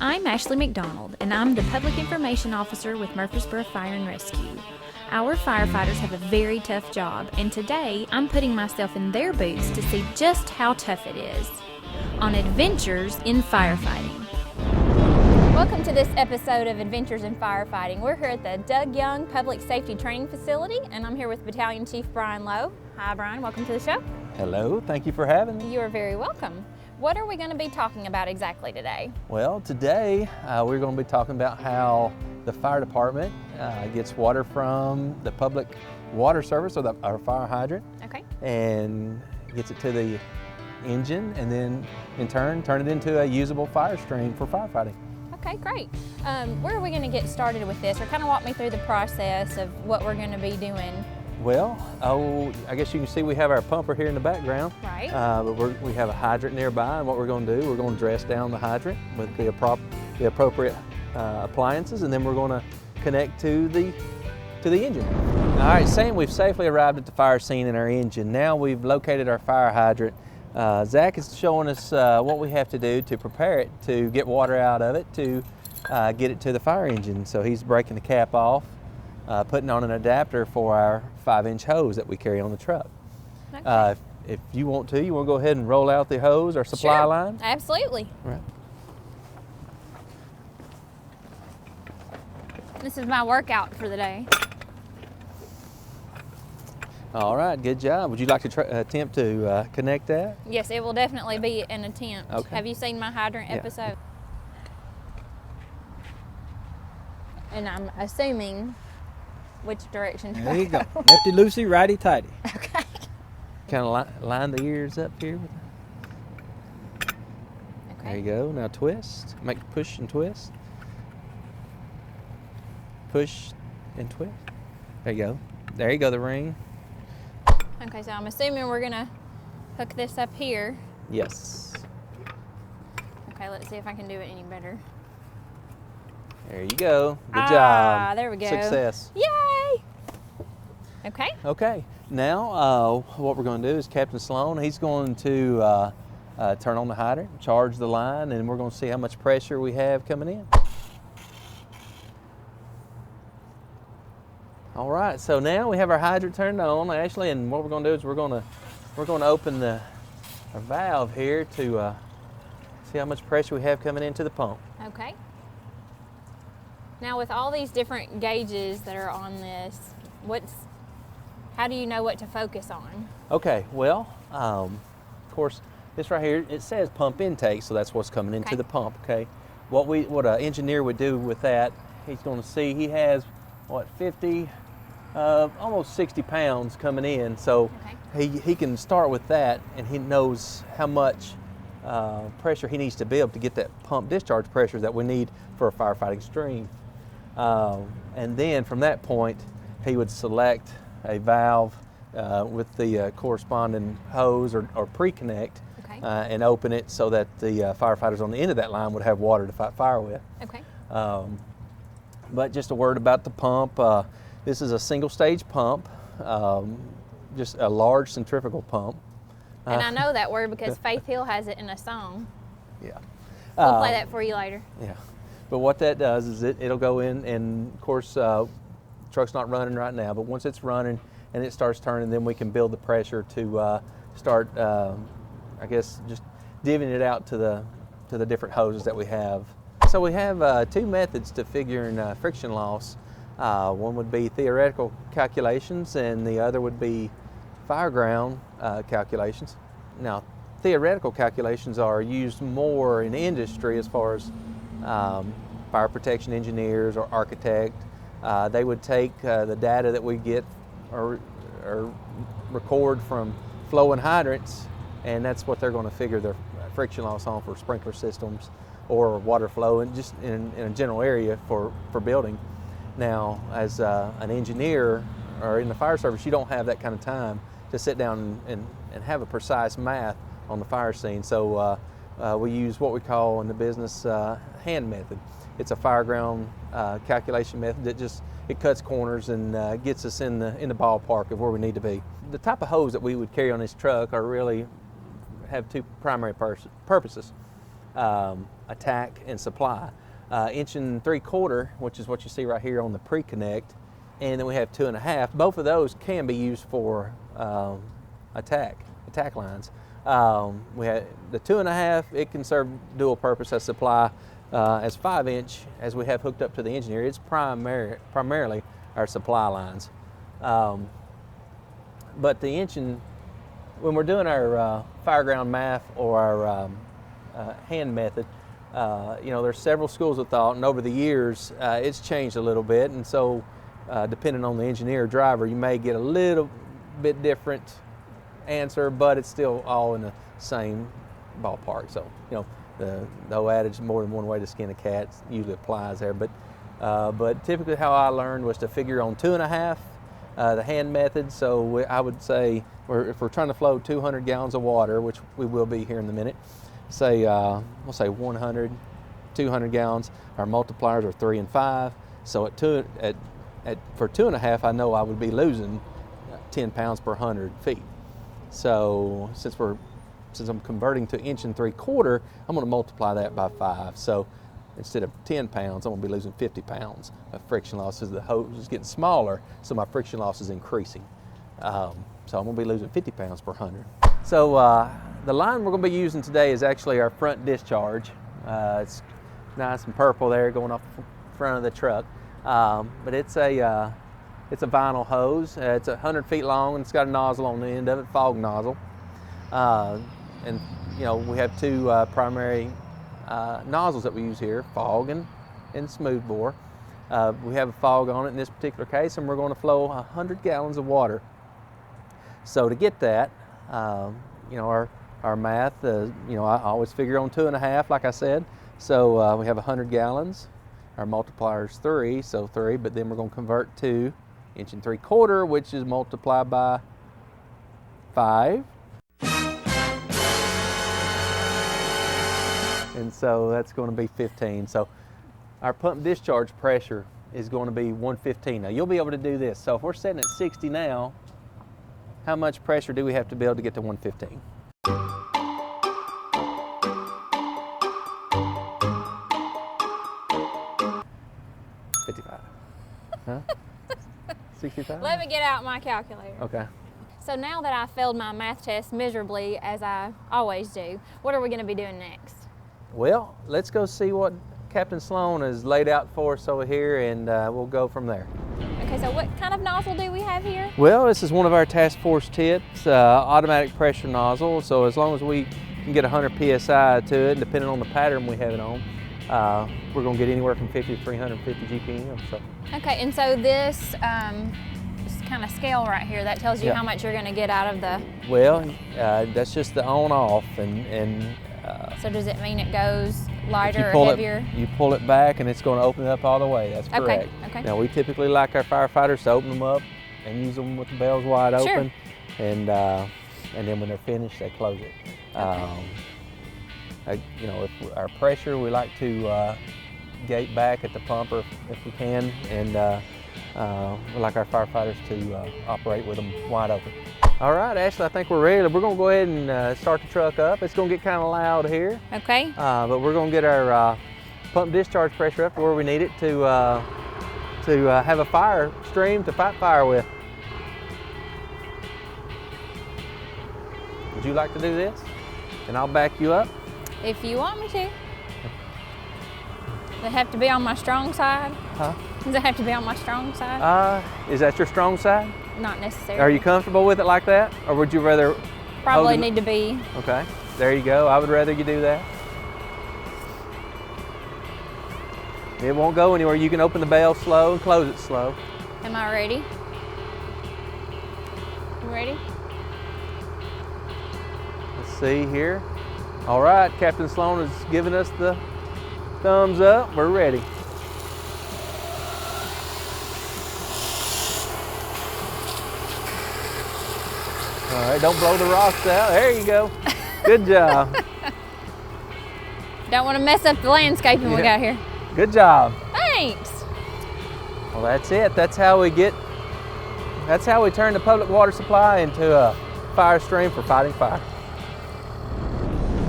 I'm Ashley McDonald, and I'm the Public Information Officer with Murfreesboro Fire and Rescue. Our firefighters have a very tough job, and today I'm putting myself in their boots to see just how tough it is. On Adventures in Firefighting. Welcome to this episode of Adventures in Firefighting. We're here at the Doug Young Public Safety Training Facility, and I'm here with Battalion Chief Brian Lowe. Hi, Brian. Welcome to the show. Hello. Thank you for having me. You are very welcome. What are we going to be talking about exactly today? Well, today we're going to be talking about how the fire department gets water from the public water service, or our fire hydrant, Okay. and gets it to the engine, and then in turn turn it into a usable fire stream for firefighting. Okay, great. Where are we going to get started with this, or kind of walk me through the process of what we're going to be doing? Well, I guess you can see we have our pumper here in the background. Right. But we have a hydrant nearby, and what we're going to do, we're going to dress down the hydrant with the appropriate appliances, and then we're going to connect to the engine. All right, saying we've safely arrived at the fire scene in our engine. Now we've located our fire hydrant. Zach is showing us what we have to do to prepare it, to get water out of it, to get it to the fire engine. So he's breaking the cap off, putting on an adapter for our 5-inch hose that we carry on the truck. Okay. If you want to go ahead and roll out the hose or supply line? Absolutely. Right. This is my workout for the day. All right, good job. Would you like to attempt to connect that? Yes, it will definitely be an attempt. Okay. Have you seen my hydrant episode? And I'm assuming which direction to There you go. Lefty loosey, righty tighty. Okay. Kind of line the ears up here. Okay. There you go. Now twist. Make push and twist. Push and twist. There you go. There you go, the ring. Okay, so I'm assuming we're gonna hook this up here. Yes. Okay, let's see if I can do it any better. There you go. Good job. There we go. Success. Yay! Okay. Okay. Now, what we're going to do is Captain Sloan, he's going to turn on the hydrant, charge the line, and we're going to see how much pressure we have coming in. All right, so now we have our hydrant turned on, Ashley, and what we're going to do is we're going to open our valve here to see how much pressure we have coming into the pump. Okay. Now with all these different gauges that are on this, how do you know what to focus on? Okay, well, of course, this right here, it says pump intake, so that's what's coming into the pump, okay? What an engineer would do with that, he's going to see he has, 50, almost 60 pounds coming in, so he can start with that, and he knows how much pressure he needs to build to get that pump discharge pressure that we need for a firefighting stream. And then from that point, he would select a valve with the corresponding hose or pre-connect and open it so that the firefighters on the end of that line would have water to fight fire with. Okay. But just a word about the pump. This is a single-stage pump, just a large centrifugal pump. And I know that word because Faith Hill has it in a song. Yeah. We'll play that for you later. Yeah. But what that does is it'll go in, and of course, the truck's not running right now, but once it's running and it starts turning, then we can build the pressure to start, I guess, just divvying it out to the different hoses that we have. So we have two methods to figuring friction loss. One would be theoretical calculations, and the other would be fireground calculations. Now, theoretical calculations are used more in industry as far as fire protection engineers or architect. They would take the data that we get or record from flowing hydrants, and that's what they're going to figure their friction loss on for sprinkler systems or water flow, and just in a general area for building. Now, as an engineer or in the fire service, you don't have that kind of time to sit down and have a precise math on the fire scene. So we use what we call in the business hand method. It's a fireground calculation method that it cuts corners and gets us in the ballpark of where we need to be. The type of hose that we would carry on this truck have two primary purposes. attack and supply. 1 3/4, which is what you see right here on the pre-connect, and then we have 2.5. Both of those can be used for attack lines. We have the 2.5, it can serve dual purpose as supply. As 5-inch, as we have hooked up to the engine here, it's primarily our supply lines. But the engine, when we're doing our fireground math or our hand method, there's several schools of thought, and over the years it's changed a little bit, and so depending on the engineer or driver, you may get a little bit different answer, but it's still all in the same ballpark. So the old adage, more than one way to skin a cat, usually applies there. But typically how I learned was to figure on 2.5, the hand method. So I would say, if we're trying to flow 200 gallons of water, which we will be here in a minute, say we'll say 100, 200 gallons. Our multipliers are 3 and 5. So for 2.5, I know I would be losing 10 pounds per 100 feet. So since I'm converting to 1 3/4, I'm going to multiply that by 5. So instead of 10 pounds, I'm going to be losing 50 pounds of friction loss as the hose is getting smaller, so my friction loss is increasing. So I'm going to be losing 50 pounds per 100. So the line we're going to be using today is actually our front discharge. It's nice and purple there going off the front of the truck. But it's a vinyl hose. It's 100 feet long, and it's got a nozzle on the end of it, fog nozzle. And we have two primary nozzles that we use here, fog and smooth bore. We have a fog on it in this particular case, and we're going to flow 100 gallons of water. So to get that, our math, I always figure on 2.5, like I said. So we have 100 gallons. Our multiplier is 3, so 3, but then we're going to convert to 1 3/4, which is multiplied by 5. And so that's going to be 15. So our pump discharge pressure is going to be 115. Now you'll be able to do this. So if we're setting at 60 now, how much pressure do we have to be able to get to 115? Huh? 65? Let me get out my calculator. Okay. So now that I failed my math test miserably, as I always do, what are we going to be doing next? Well, let's go see what Captain Sloan has laid out for us over here, and we'll go from there. Okay, so what kind of nozzle do we have here? Well, this is one of our task force tips, automatic pressure nozzle. So as long as we can get 100 PSI to it, depending on the pattern we have it on, we're going to get anywhere from 50 to 350 GPM. So. Okay, and so this kind of scale right here, that tells you how much you're going to get out of the... Well, that's just the on-off, and so does it mean it goes lighter or heavier? You pull it back and it's going to open it up all the way. That's correct. Okay. Now we typically like our firefighters to open them up and use them with the bells wide open, and then when they're finished, they close it. If our pressure, we like to gate back at the pumper if we can, and we like our firefighters to operate with them wide open. All right, Ashley, I think we're ready. We're going to go ahead and start the truck up. It's going to get kind of loud here. Okay. But we're going to get our pump discharge pressure up to where we need it to have a fire stream to fight fire with. Would you like to do this? And I'll back you up. If you want me to. Does it have to be on my strong side? Huh? Does it have to be on my strong side? Is that your strong side? Not necessarily. Are you comfortable with it like that? Or would you rather? Probably need to be. Okay, there you go. I would rather you do that. It won't go anywhere. You can open the bell slow and close it slow. Am I ready? You ready? Let's see here. All right, Captain Sloan has given us the thumbs up. We're ready. All right, don't blow the rocks out. There you go. Good job. Don't want to mess up the landscaping we got here. Good job. Thanks. Well, that's it. That's how we turn the public water supply into a fire stream for fighting fire.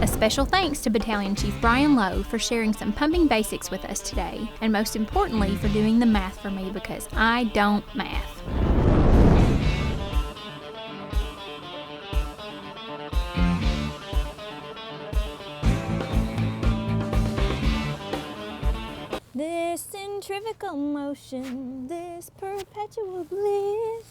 A Special thanks to Battalion Chief Brian Lowe for sharing some pumping basics with us today, and most importantly for doing the math for me because I don't math. This centrifugal motion, this perpetual bliss.